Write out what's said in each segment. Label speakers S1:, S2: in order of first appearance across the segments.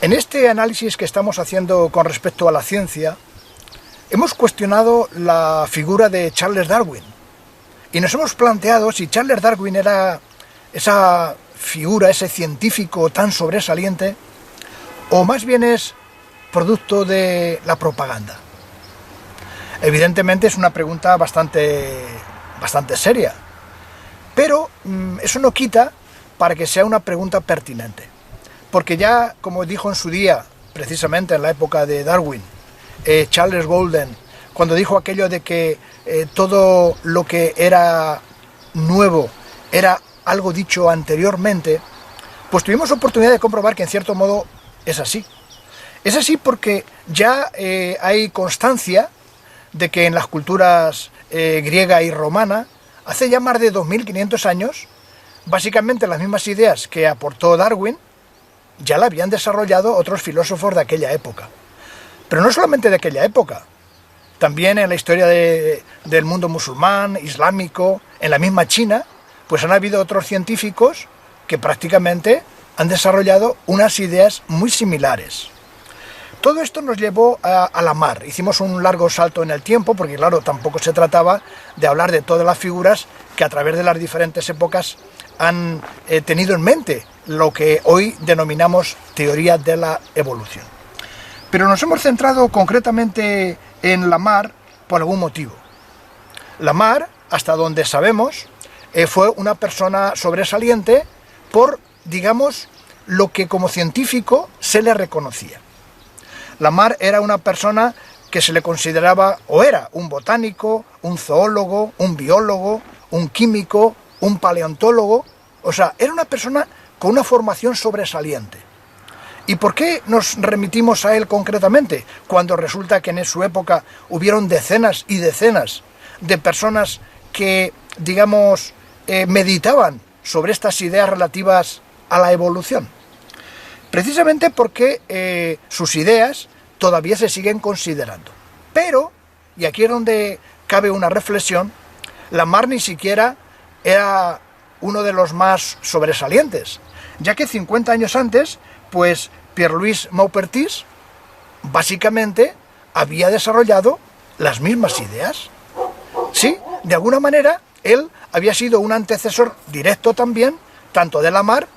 S1: En este análisis que estamos haciendo con respecto a la ciencia, hemos cuestionado la figura de Charles Darwin y nos hemos planteado si Charles Darwin era esa figura, ese científico tan sobresaliente, o más bien es producto de la propaganda. Evidentemente es una pregunta bastante seria, pero eso no quita para que sea una pregunta pertinente. Porque ya, como dijo en su día, precisamente en la época de Darwin, Charles Walden, cuando dijo aquello de que todo lo que era nuevo era algo dicho anteriormente, pues tuvimos oportunidad de comprobar que en cierto modo es así. Es así porque ya hay constancia de que en las culturas griega y romana, hace ya más de 2500 años, básicamente las mismas ideas que aportó Darwin, ya la habían desarrollado otros filósofos de aquella época. Pero no solamente de aquella época, también en la historia del mundo musulmán, islámico, en la misma China, pues han habido otros científicos que prácticamente han desarrollado unas ideas muy similares. Todo esto nos llevó a la mar. Hicimos un largo salto en el tiempo, porque claro, tampoco se trataba de hablar de todas las figuras que a través de las diferentes épocas han tenido en mente lo que hoy denominamos teoría de la evolución. Pero nos hemos centrado concretamente en Lamarck por algún motivo. Lamarck, hasta donde sabemos, fue una persona sobresaliente por, digamos, lo que como científico se le reconocía. Lamarck era una persona que se le consideraba, o era un botánico, un zoólogo, un biólogo, un químico, un paleontólogo, o sea, era una persona con una formación sobresaliente. ¿Y por qué nos remitimos a él concretamente? Cuando resulta que en su época hubieron decenas y decenas de personas que, digamos, meditaban sobre estas ideas relativas a la evolución. Precisamente porque sus ideas todavía se siguen considerando. Pero, y aquí es donde cabe una reflexión, Lamarck ni siquiera era uno de los más sobresalientes, ya que 50 años antes, pues Pierre-Louis Maupertuis básicamente había desarrollado las mismas ideas. Sí, de alguna manera él había sido un antecesor directo también, tanto de Lamarck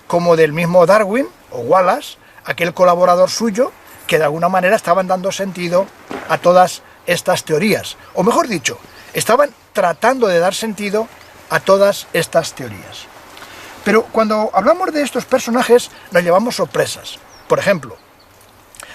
S1: como del mismo Darwin o Wallace, aquel colaborador suyo, que de alguna manera estaban dando sentido a todas estas teorías, o mejor dicho, estaban tratando de dar sentido a todas estas teorías. Pero cuando hablamos de estos personajes nos llevamos sorpresas. Por ejemplo,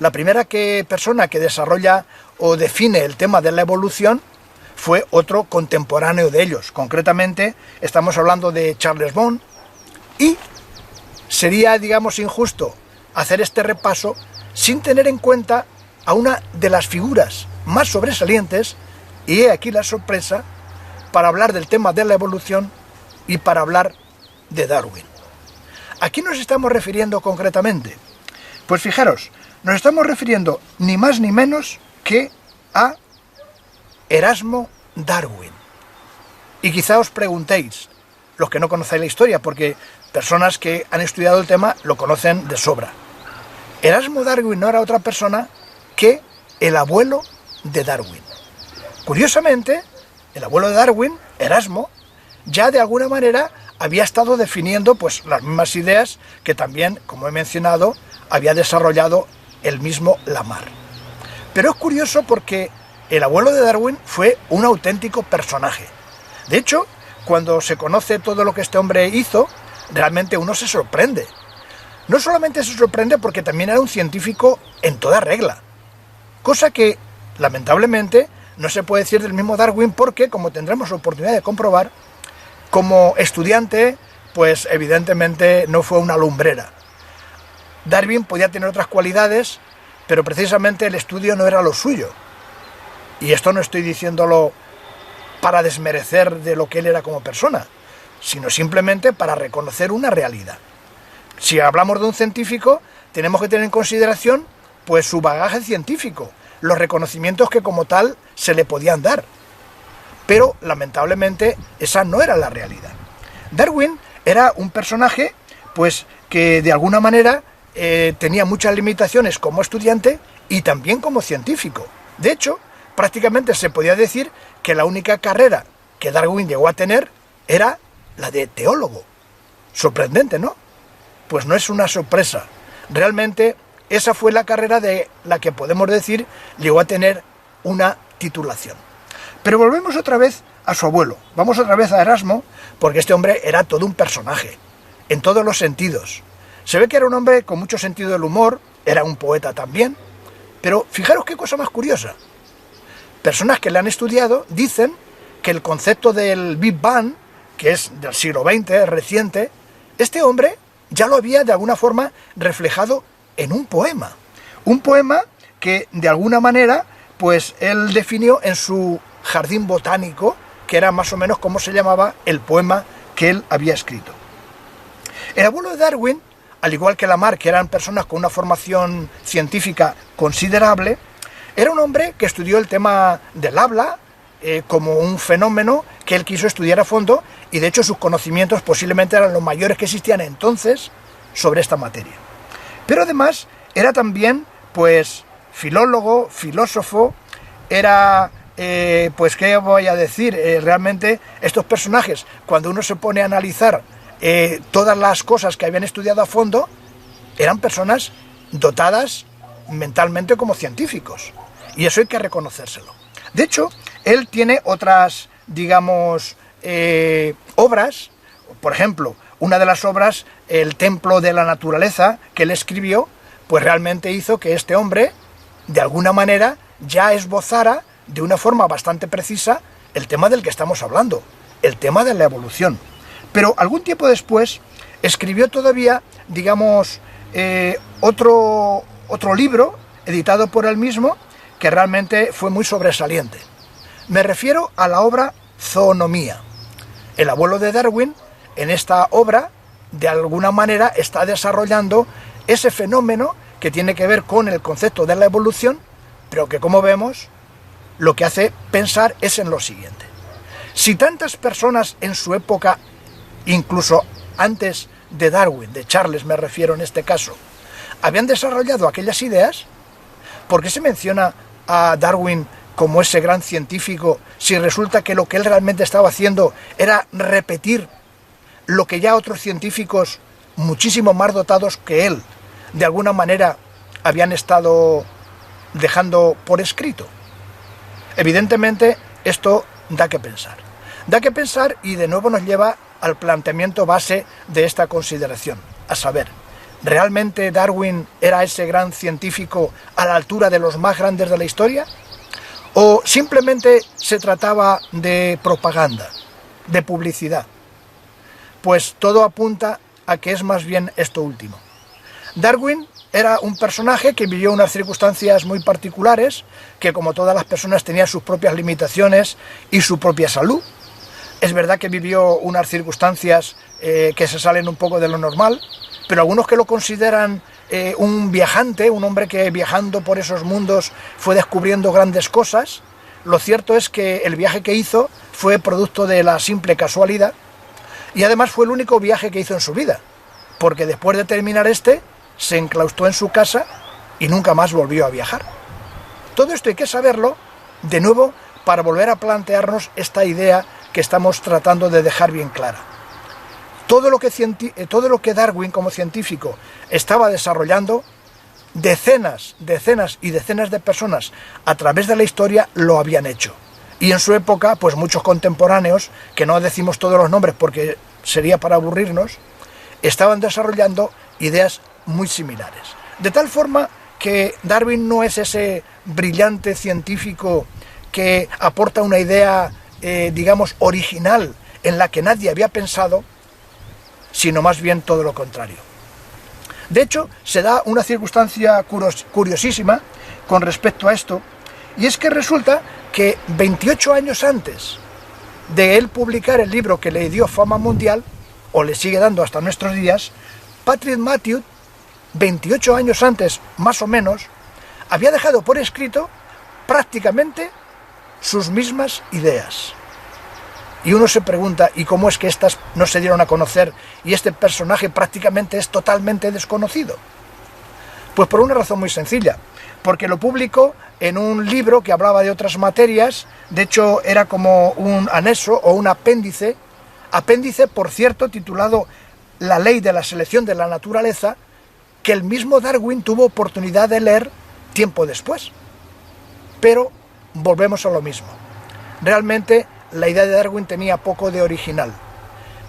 S1: la primera persona que desarrolla o define el tema de la evolución fue otro contemporáneo de ellos. Concretamente estamos hablando de Charles Bond, y sería, digamos, injusto hacer este repaso sin tener en cuenta a una de las figuras más sobresalientes, y he aquí la sorpresa, para hablar del tema de la evolución y para hablar de Darwin. ¿A quién nos estamos refiriendo concretamente? Pues fijaros, nos estamos refiriendo ni más ni menos que a Erasmo Darwin. Y quizá os preguntéis, los que no conocéis la historia, porque personas que han estudiado el tema lo conocen de sobra. Erasmo Darwin no era otra persona que el abuelo de Darwin. Curiosamente, el abuelo de Darwin, Erasmo, ya de alguna manera había estado definiendo pues las mismas ideas que también, como he mencionado, había desarrollado el mismo Lamarck. Pero es curioso porque el abuelo de Darwin fue un auténtico personaje. De hecho, cuando se conoce todo lo que este hombre hizo, realmente uno se sorprende. No solamente se sorprende porque también era un científico en toda regla, cosa que, lamentablemente, no se puede decir del mismo Darwin porque, como tendremos oportunidad de comprobar, como estudiante, pues evidentemente no fue una lumbrera. Darwin podía tener otras cualidades, pero precisamente el estudio no era lo suyo. Y esto no estoy diciéndolo para desmerecer de lo que él era como persona, sino simplemente para reconocer una realidad. Si hablamos de un científico, tenemos que tener en consideración pues su bagaje científico, los reconocimientos que como tal se le podían dar. Pero lamentablemente esa no era la realidad. Darwin era un personaje pues que de alguna manera tenía muchas limitaciones como estudiante y también como científico. De hecho, prácticamente se podía decir que la única carrera que Darwin llegó a tener era la de teólogo. Sorprendente, ¿no? Pues no es una sorpresa. Realmente esa fue la carrera de la que podemos decir llegó a tener una titulación. Pero volvemos otra vez a su abuelo. Vamos otra vez a Erasmo, porque este hombre era todo un personaje, en todos los sentidos. Se ve que era un hombre con mucho sentido del humor, era un poeta también, pero fijaros qué cosa más curiosa. Personas que le han estudiado dicen que el concepto del Big Bang, que es del siglo XX, reciente, este hombre ya lo había de alguna forma reflejado en un poema. Un poema que de alguna manera pues él definió en su jardín botánico, que era más o menos como se llamaba el poema que él había escrito. El abuelo de Darwin, al igual que Lamarck, que eran personas con una formación científica considerable, era un hombre que estudió el tema del habla como un fenómeno que él quiso estudiar a fondo, y de hecho sus conocimientos posiblemente eran los mayores que existían entonces sobre esta materia. Pero además era también pues filólogo, filósofo, era pues qué voy a decir, realmente estos personajes, cuando uno se pone a analizar todas las cosas que habían estudiado a fondo, eran personas dotadas mentalmente como científicos, y eso hay que reconocérselo. De hecho, él tiene otras, digamos, obras. Por ejemplo, una de las obras, El templo de la naturaleza, que él escribió, pues realmente hizo que este hombre, de alguna manera, ya esbozara de una forma bastante precisa el tema del que estamos hablando, el tema de la evolución. Pero algún tiempo después escribió todavía, digamos, otro libro, editado por él mismo, que realmente fue muy sobresaliente. Me refiero a la obra Zoonomía. El abuelo de Darwin, en esta obra, de alguna manera está desarrollando ese fenómeno que tiene que ver con el concepto de la evolución, pero que, como vemos, lo que hace pensar es en lo siguiente. Si tantas personas en su época, incluso antes de Darwin, de Charles me refiero en este caso, habían desarrollado aquellas ideas, ¿por qué se menciona a Darwin como ese gran científico si resulta que lo que él realmente estaba haciendo era repetir lo que ya otros científicos muchísimo más dotados que él de alguna manera habían estado dejando por escrito? Evidentemente esto da que pensar. Da que pensar, y de nuevo nos lleva al planteamiento base de esta consideración, a saber, ¿realmente Darwin era ese gran científico a la altura de los más grandes de la historia? ¿O simplemente se trataba de propaganda, de publicidad? Pues todo apunta a que es más bien esto último. Darwin era un personaje que vivió unas circunstancias muy particulares, que como todas las personas tenía sus propias limitaciones y su propia salud. Es verdad que vivió unas circunstancias que se salen un poco de lo normal, pero algunos que lo consideran un viajante, un hombre que viajando por esos mundos fue descubriendo grandes cosas. Lo cierto es que el viaje que hizo fue producto de la simple casualidad, y además fue el único viaje que hizo en su vida, porque después de terminar se enclaustró en su casa y nunca más volvió a viajar. Todo esto hay que saberlo, de nuevo, para volver a plantearnos esta idea que estamos tratando de dejar bien clara. Todo lo que Darwin como científico estaba desarrollando, decenas y decenas de personas a través de la historia lo habían hecho. Y en su época, pues muchos contemporáneos, que no decimos todos los nombres porque sería para aburrirnos, estaban desarrollando ideas muy similares. De tal forma que Darwin no es ese brillante científico que aporta una idea, digamos, original en la que nadie había pensado, sino más bien todo lo contrario. De hecho, se da una circunstancia curiosísima con respecto a esto, y es que resulta que 28 años antes de él publicar el libro que le dio fama mundial, o le sigue dando hasta nuestros días, Patrick Matthew, 28 años antes, más o menos, había dejado por escrito prácticamente sus mismas ideas. Y uno se pregunta, ¿y cómo es que estas no se dieron a conocer y este personaje prácticamente es totalmente desconocido? Pues por una razón muy sencilla, porque lo publicó en un libro que hablaba de otras materias. De hecho era como un anexo o un apéndice, por cierto, titulado La ley de la selección de la naturaleza, que el mismo Darwin tuvo oportunidad de leer tiempo después. Pero volvemos a lo mismo. Realmente la idea de Darwin tenía poco de original.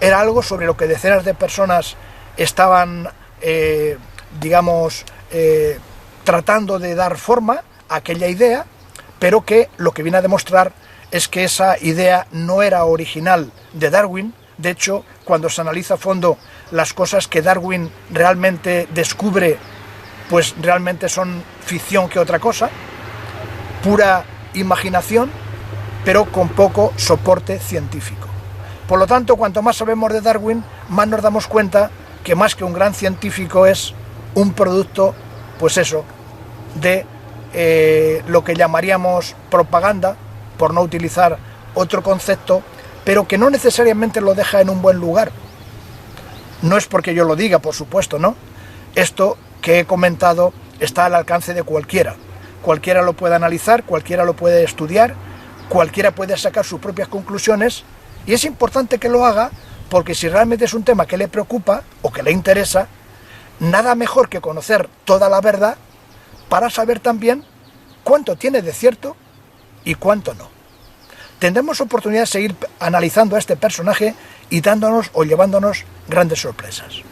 S1: Era algo sobre lo que decenas de personas estaban, tratando de dar forma a aquella idea, pero que lo que viene a demostrar es que esa idea no era original de Darwin. De hecho, cuando se analiza a fondo las cosas que Darwin realmente descubre, pues realmente son ficción que otra cosa, pura imaginación, pero con poco soporte científico. Por lo tanto, cuanto más sabemos de Darwin, más nos damos cuenta que más que un gran científico es un producto, pues eso, de lo que llamaríamos propaganda, por no utilizar otro concepto, pero que no necesariamente lo deja en un buen lugar. No es porque yo lo diga, por supuesto, ¿no? Esto que he comentado está al alcance de cualquiera. Cualquiera lo puede analizar, cualquiera lo puede estudiar, cualquiera puede sacar sus propias conclusiones, y es importante que lo haga, porque si realmente es un tema que le preocupa o que le interesa, nada mejor que conocer toda la verdad para saber también cuánto tiene de cierto y cuánto no. Tendremos oportunidad de seguir analizando a este personaje y dándonos o llevándonos grandes sorpresas.